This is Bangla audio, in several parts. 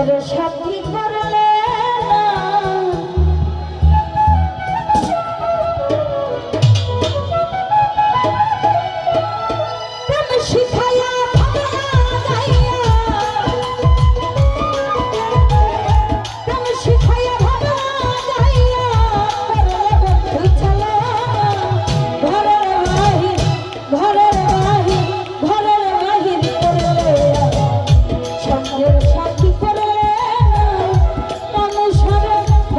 সঙ্গের সাথী করলে না প্রেম শিখাইয়া ভাগাইয়া প্রেম শিখাইয়া ভাগাইয়া করলে বন্ধু চলো ঘরের বাহির ঘরের বাহির ঘরের বাহির করলে সঙ্গের সাথী করলে মানুষের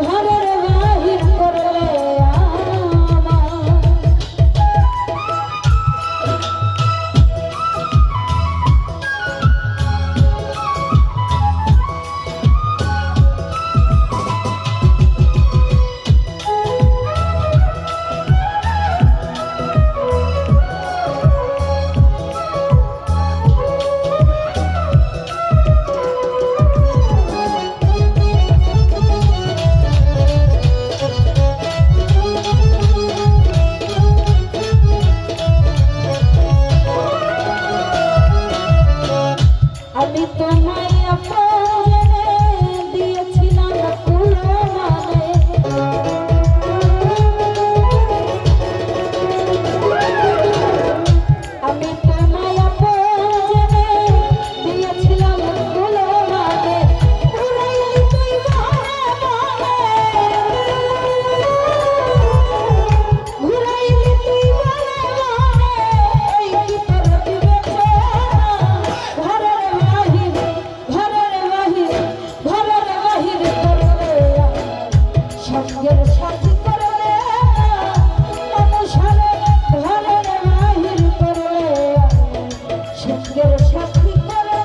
ঘরের বাহির করলে আমি তোমায় আপনে দিয়েছিলাম পুরো মানে আমি তোমায় আপনে দিয়েছিলাম পুরো মানে উড়াইলি তুই মনে ঘুরাইলি তুই মনে এই কি তোর বিবেচনা ঘরের বাহির ঘরের বাহির ঘরের বাহির করলে সঙ্গের সাথী করলে মানুষের ঘরের বাহির করলে সঙ্গের সাথী করলে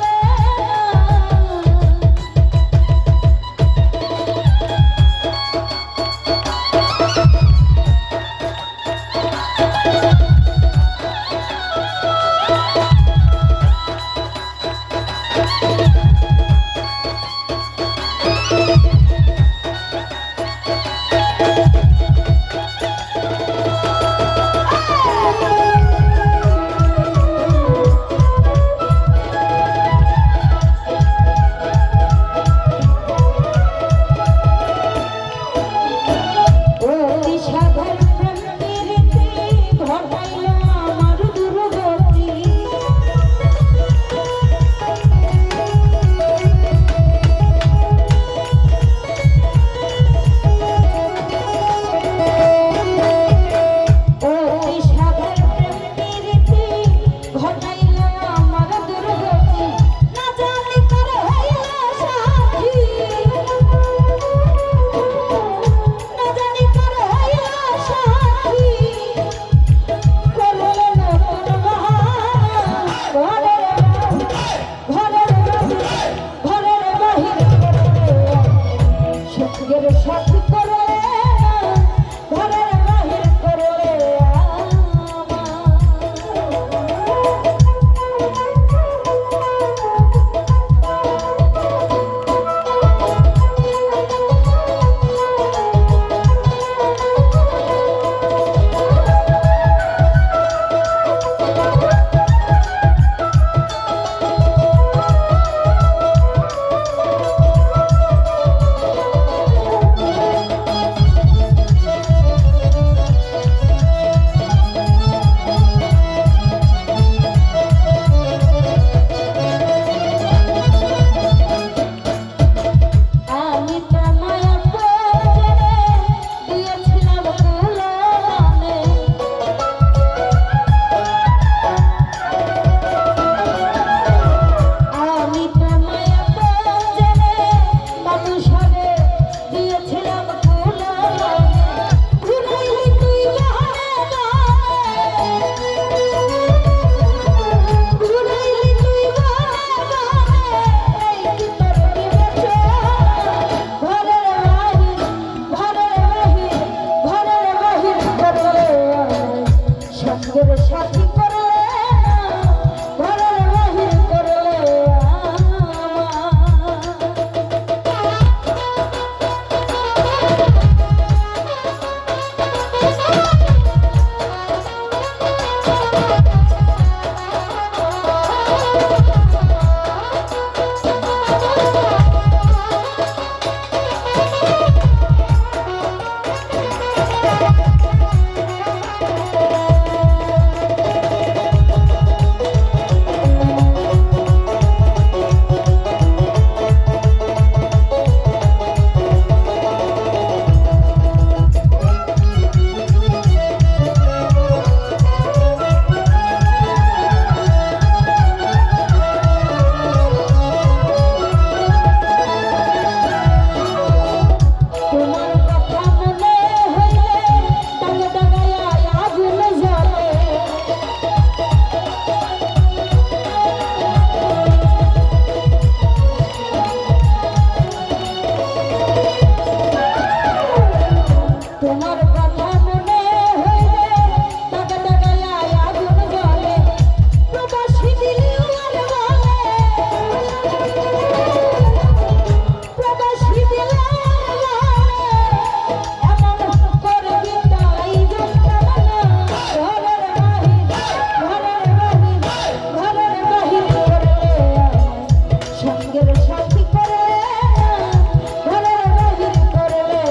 তোমার কথা মনে হইলে তাকে তাকাইয়া আগুন জ্বলে প্রবাসী দিলেও আর বলে প্রবাসী দিলেও আর বলে এমন করবি তাই জানতাম না ঘরের বাহির করলে সঙ্গের সাথী করে ঘরের বাহির করলে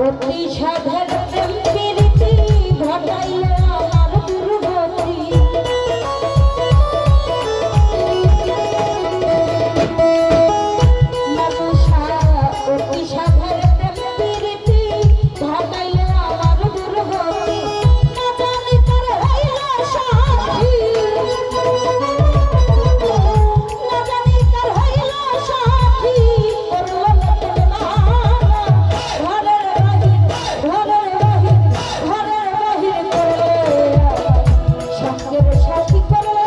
অতি সাধের প্রেম প্রীতি ঘটাইল আমার দুর্গতি অতি সাধের প্রেম প্রীতি ঘটাইল আমার দুর্গতি না জানি তার হইল সাথী না জানি তার হইল সাথী করল ঘরের বাহির করলে সঙ্গের সাথী করলে